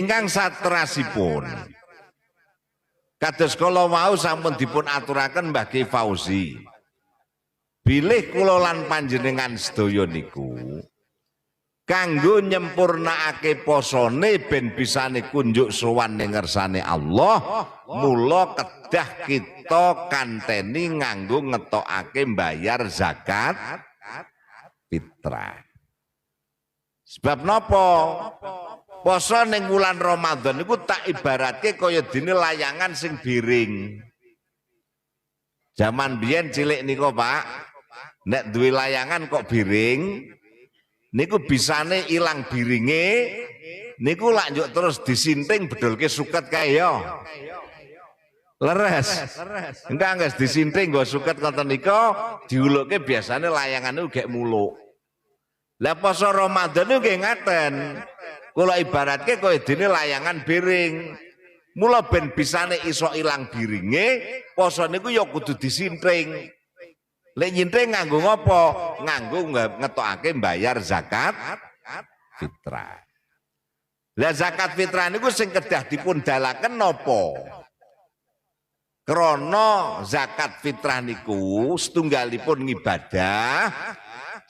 ingkang saterasipun kados kala wau sampun dipun aturaken Mbah Ki Fauzi. Bilih kula lan panjenengan sedaya niku kanggo nyempurnakake posone ben bisane kunjuk sowan ning ngersane Allah, mula kedah kita kanteni nganggo ngetokake mbayar zakat fitrah. Sebab napa? Poso ning wulan Ramadan niku tak ibaratke kaya dene layangan sing biring. Zaman biyen cilik niku Pak, nek duwe layangan kok biring, niku bisane ilang biringe, niku lanjut terus disinting bedolke suket kae ya. Leres. Enggak guys disinting nggo suket ngoten nika diuluke biasane layangane gek muluk. Lah poso Ramadan niku nggih ngaten. Kula ibaratke kaya dene layangan biring. Mula ben bisane iso ilang biringe, poso niku ya kudu disinting. Lek nyinting nganggo ngopo? Nganggo ngetokake mbayar zakat fitrah. Lah zakat fitrah niku sing kedah dipun dalaken napa? Krana zakat fitrah niku setunggalipun ngibadah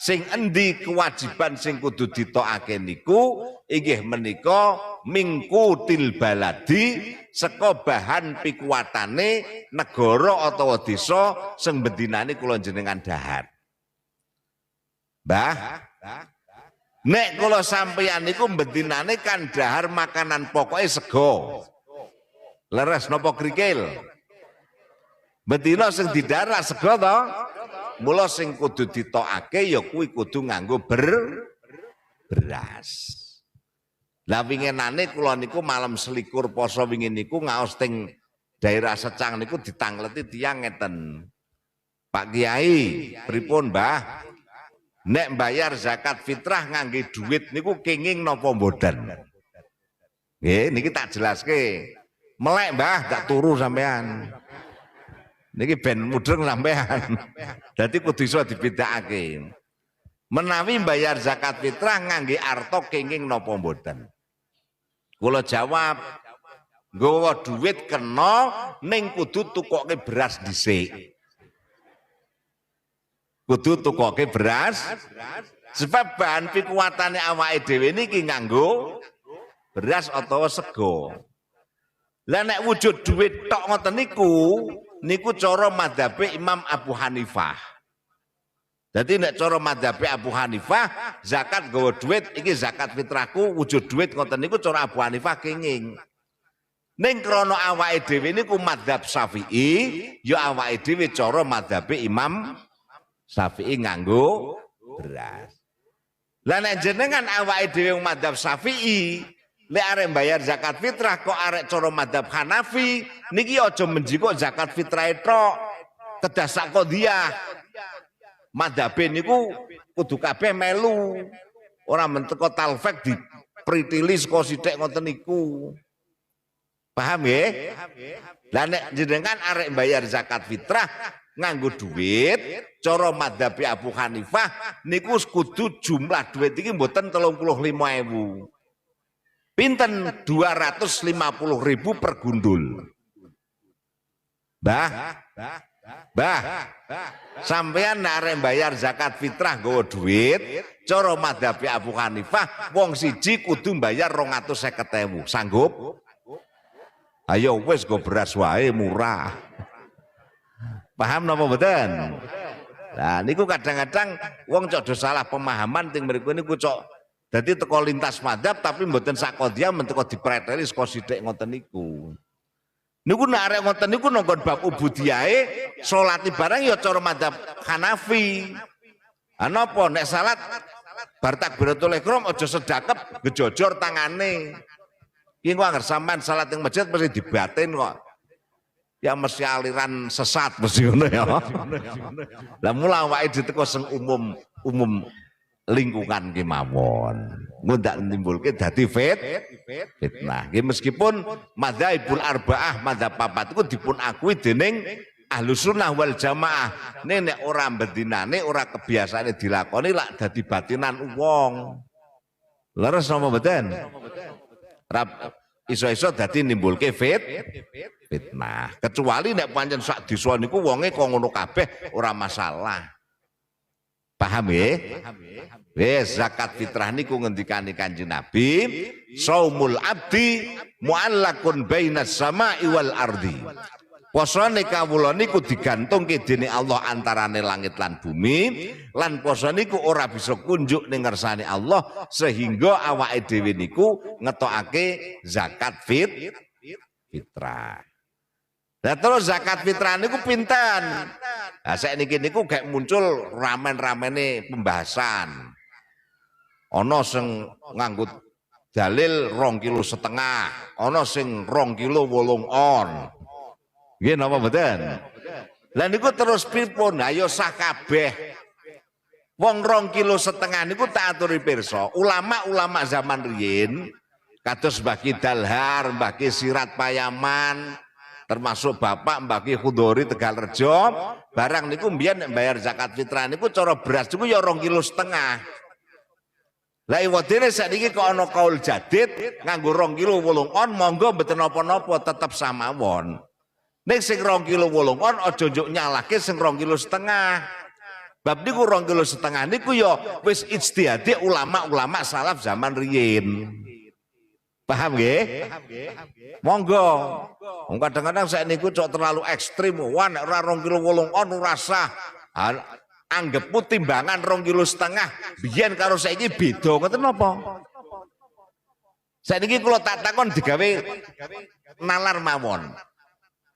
sing endi kewajiban sing kudu ditokake niku inggih menika mingkutil baladi saka bahan pikuwatane negara utawa desa sing bendinane kula jenengan dahar. Mbah, nek kula sampeyan niku bendinane kan dahar makanan pokoke sego. Leres napa krikil? Bendina sing didahar sego to? Mula sing kudu ditokake ya kuwi kudu nganggo beras. Lah winginane kula niku malam selikur poso wingi niku ngaos teng daerah Secang niku ditangleti tiyang ngeten. Pak Kiai, pripun Mbah? Nek bayar zakat fitrah ngangge duit niku kenging napa mboten? Nggih, niki tak jelaske. Melek Mbah, gak turu sampean. Niki ben mudeng sampean. Dadi kudu iso dibedakake. Menawi bayar zakat fitrah ngangge arta kenging napa mboten? Kula jawab, nggawa duit kena ning kudu tukoke beras dhisik. Kudu tukoke beras sebab bahan pikuwatane awake dhewe niki nganggo beras utawa sego. Lah nek wujud duit tok ngoten niku cara madzhabe Imam Abu Hanifah. Jadi nek cara madzhabe Abu Hanifah zakat nggawa duit iki zakat fitrahku wujud duit ngoten niku cara Abu Hanifah kenging. Ning krana awake dhewe niku madzhab Syafi'i, ya awake dhewe cara madzhabe Imam Syafi'i nganggo beras. Lah nek jenengan awake dhewe madzhab Syafi'i, lek arek bayar zakat fitrah kok arek cara madzhab Hanafi, niki aja menjiko zakat fitrah tok, kedah sak qodiyah. Madzhabe niku kudu kabeh melu. Ora menteko talfek dipritili saka sithik ngoten niku. Paham nggih? Lah nek jenengan arek bayar zakat fitrah nganggo duit, cara madzhabe Abu Hanifah niku kudu jumlah duit iki mboten 35.000. Pinten 250.000 per gundul. Mbah, sampeyan arek bayar zakat fitrah nggawa duit, cara madzhabe Abu Hanifah wong siji kudu bayar 250.000. Sanggup? Ayo wis go beras wae murah. Paham napa mboten? Nah niku kadang-kadang wong cok do salah pemahaman ting mriku niku cok dadi teko lintas madzhab tapi mboten sak qodiyah menteko dipreteli saka sithik ngoten niku. Niku nek arek ngoten niku nongkon bab ubudiyahe salati barang ya cara madzhab Hanafi. Napa nek salat bar takbiratul ihram aja sedakep gejojor tangane. Ki engko anggere sampean salat ing masjid mesti dibatin kok. Ya mesti aliran sesat mesti ngono ya. Lah mula awake diteko sing umum lingkungan ki mawon. Engko ndak nimbulke dadi fitnah. Nggih meskipun madzhabul arba'ah madzhab papat iku dipun akui dening Ahlus Sunnah wal Jamaah. Nek ora bendinane ora kebiasaane dilakoni lak dadi batinan wong. Leres napa mboten? iso-iso dadi nimbulke fitnah. Kecuali nek pancen sak desa niku wonge kok ngono kabeh ora masalah. Paham ya? Wis zakat fitrah niku ngendikane Kanjeng Nabi, saumul abdi muallakun bainas sama'i wal ardi. Posone kawula niku digantungke dening Allah antarane langit lan bumi, lan poso niku ora bisa kunjuk ning ngersane Allah sehingga awake dhewe niku ngetokake zakat fitrah. Lah terus zakat fitrah niku pinten? Lah saiki niku gak muncul ramen-ramene pembahasan. Ana sing nganggo dalil 2,5 kilo, ana sing 2 kilo 8 on. Nggih napa mboten? Lah niku terus pripun? Ayo sah kabeh. Wong 2,5 kilo niku tak aturi pirsa, ulama-ulama zaman riyin kados Mbah Ki Dalhar, Mbah Ki Sirat Payaman, termasuk Bapak Mbah Ki Khudori Tegalrejo, barang niku mbiyen nek bayar zakat fitrah niku cara beras niku ya 2,5 kilo. Lah iwadene sakniki kok ana kaul jadid nganggo 2 kilo 8 on, monggo mboten napa-napa tetep samawon. Nek sing 2 kilo 8 on aja njuk nyalahke sing 2,5 kilo. Bab niku 2,5 kilo niku ya wis ijtihade ulama-ulama salaf zaman riyin. Paham nggih? Monggo. Wong kadang-kadang sak niku cok terlalu ekstrim. Wah nek ora 2 kilo 8 on ora sah. Anggepmu timbangan 2,5 kilo biyen karo saiki beda ngoten napa? Saiki kula tak takon digawe nalar mawon.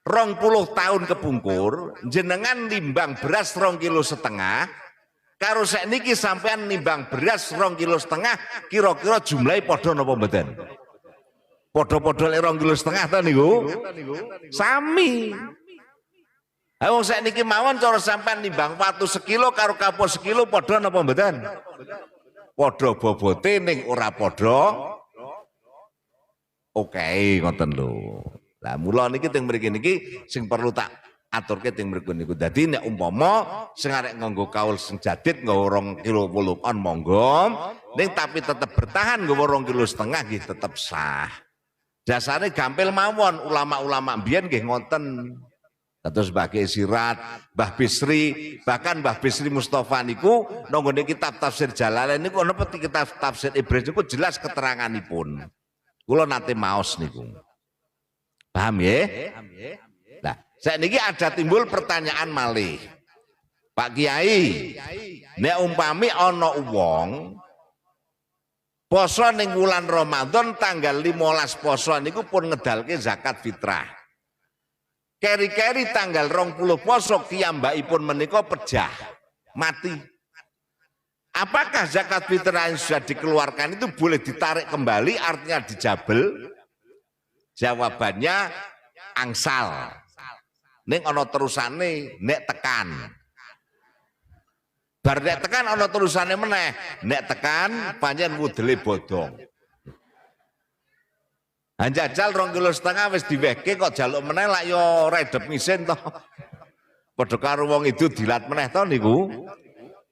20 tahun kepungkur jenengan nimbang beras 2,5 kilo, karo sakniki sampean nimbang beras 2,5 kilo, kira-kira jumlahe padha napa mboten? Padha-padha lek 2,5 kilo to niku. Sami. Ha wong sakniki mawon cara sampean nimbang watu sekilo karo kapur sekilo padha napa mboten? Padha bobote ning ora padha. Oke, ngoten lho. Lah mula niki teng mriki niki sing perlu tak aturke teng mriku niku. Dadi nek umpama sing arek nganggo kaul sing jadid nggawa 2 kilo 8 on monggo, ning tapi tetep bertahan nggawa 2,5 kilo nggih tetep sah. Dasare gampil mawon ulama-ulama mbiyen nggih ngoten. Terus Mbah Ki Sirat, Mbah Bisri, bahkan Mbah Bisri Mustafa niku nggone kitab tafsir Jalalain niku ana kitab tafsir Ibris niku jelas keteranganipun. Kula nate maos niku. Paham ya? Nah, saiki ada timbul pertanyaan malih. Pak Kiai, nek umpami ana wong poso ning wulan Ramadan tanggal 15 poso niku pun ngedalke zakat fitrah. Keri-keri tanggal 20 poso kiyambakipun menika pejah, mati. Apakah zakat fitrah yang sudah dikeluarkan itu boleh ditarik kembali, artinya dijabel? Jawabannya angsal. Ning ana terusane nek tekan. Bar nek tekan ana terusane meneh. Nek tekan pancen wudele bodong. Anjajal 2,5 kilo wis diwehke kok jaluk meneh lak yo redep ngisin to. Padha karo wong itu dilat meneh to niku.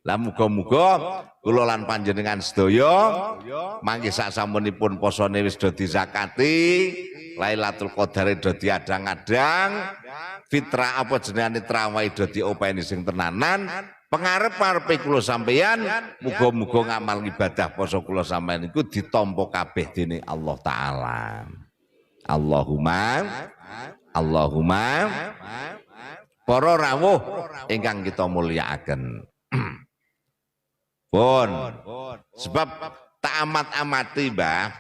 Lah muga-muga kula lan panjenengan sedaya mangke sak sampunipun posone wis do dizakati, Lailatul Qadar do diadang-adang, fitrah apa jenenge trawai do diopeni sing tenanan, pengarep-arepe kula sampeyan muga-muga ngamal ibadah poso kula sampeyan niku ditampa kabeh dening Allah taala. Allahumma para rawuh ingkang kita mulyakaken. Pun sebab tak amat-amati Mbah,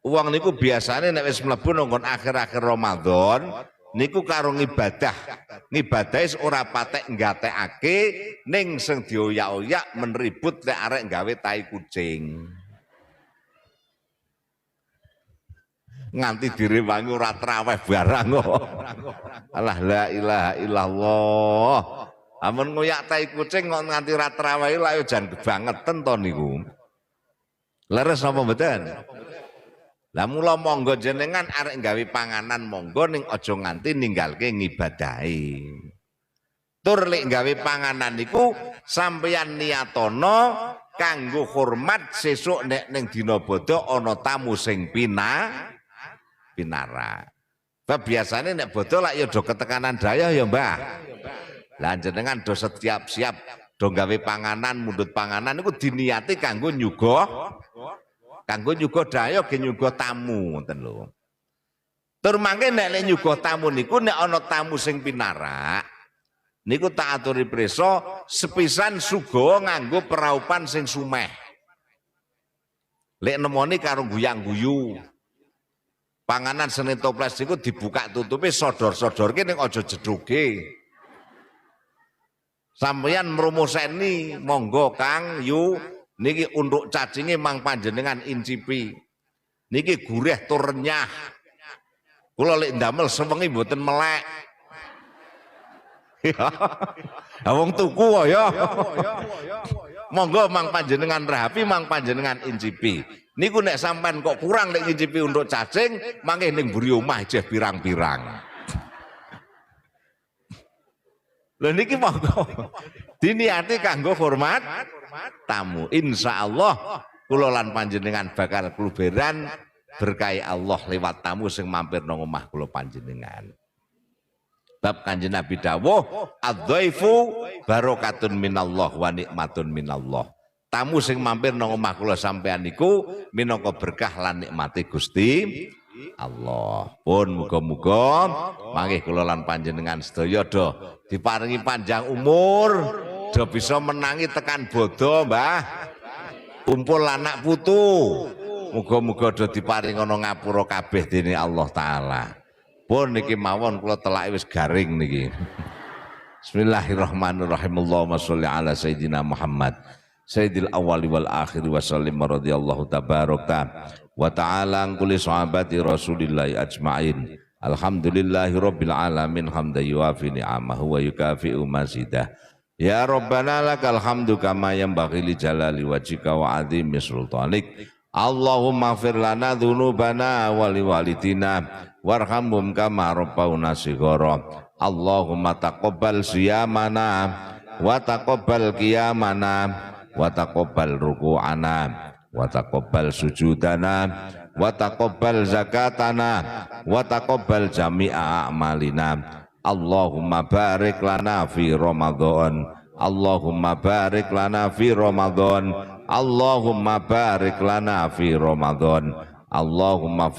uang niku biasanya nek wis mlebu nonggon akhir-akhir Ramadan niku karo ngibadah ora patek nggatekake ning sing dioyak-oyak menribut nek arek gawe tai kucing. Nganti direwangi ora traweh barang kok. Alah la ilaha illallah. Amun ngoyak tai kucing kok nganti ra traweh lha yo jan kebangetan to niku. Leres apa mboten? Lah mula monggo jenengan arek gawe panganan monggo ning aja nganti ninggalke ngibadahi. Tur lek gawe panganan niku sampeyan niyatono kanggo hormat sesuk nek ning dina bodho ana tamu sing pinara. Mbah biasane nek bodho lak ya do ketekanan daya ya Mbah. Lah jenengan do siap-siap do gawe panganan, mundhut panganan niku diniati kanggo nyuga daya ge nyuga tamu ngoten lho. Tur mangke nek nyuga tamu niku nek ana tamu sing pinarak niku tak aturi prisa sepisan sugawa nganggo peraupan sing sumeh. Lek nemoni karo guyang-guyu. Panganan seni toples niku dibuka tutupe sodor-sodorke ning aja jedhoge. Sampeyan mrumoseni monggo Kang yu niki untuk cacinge mang panjenengan incipi. Niki gurih tur renyah. Kula lek ndamel sewengi mboten melek. Ya wong tuku ya. Monggo mang panjenengan rahapi, mang panjenengan incipi. Niku nek sampean kok kurang nek incipi untuk cacing, mangke ning mburi omah jeh pirang-pirang. Lho niki monggo diniati kanggo hormat tamu. Insyaallah kula lan panjenengan bakal kluberan berkahi Allah lewat tamu sing mampir nang omah kula panjenengan. Bab Kanjeng Nabi dawuh, "Adz-dzaifu barokatun minallah wa nikmatun minallah." Tamu sing mampir nang omah kula sampean niku minangka berkah lan nikmate Gusti Allah. Pun muga-muga mangke kula lan panjenengan sedaya do diparingi panjang umur, do bisa menangi tekan bodo, Mbah. Kumpul anak putu. Muga-muga do diparing ana ngapura kabeh dening Allah taala. Pun niki mawon kula telake wis garing niki. Bismillahirrahmanirrahim. Allahumma sholli ala sayidina Muhammad sayyidil awwali wal akhiri wa sallim radhiyallahu tabaraka wa ta'ala an kulli sahabati Rasulillahi ajmain. Alhamdulillahi rabbil alamin hamdan yuafi ni'amahu wa yukafi'u mazidah. Ya Rabbana lakal hamdu kama yanbaghi li jalali wajhika wa 'azimi sultanik. Allahumma ighfir lana dzunubana wa liwalidina warhamhum kama rabbauna shighara. Allahumma taqabbal siyamana wa taqabbal qiyamana wa taqabbal ruku'ana wa taqabbal sujudana wa taqabbal zakatana wa taqabbal jami'a a'malina. Allahumma barik lana fi Ramadan. Allahumma barik lana fi Ramadan. Allahumma barik lana fi Ramadan. Allahumma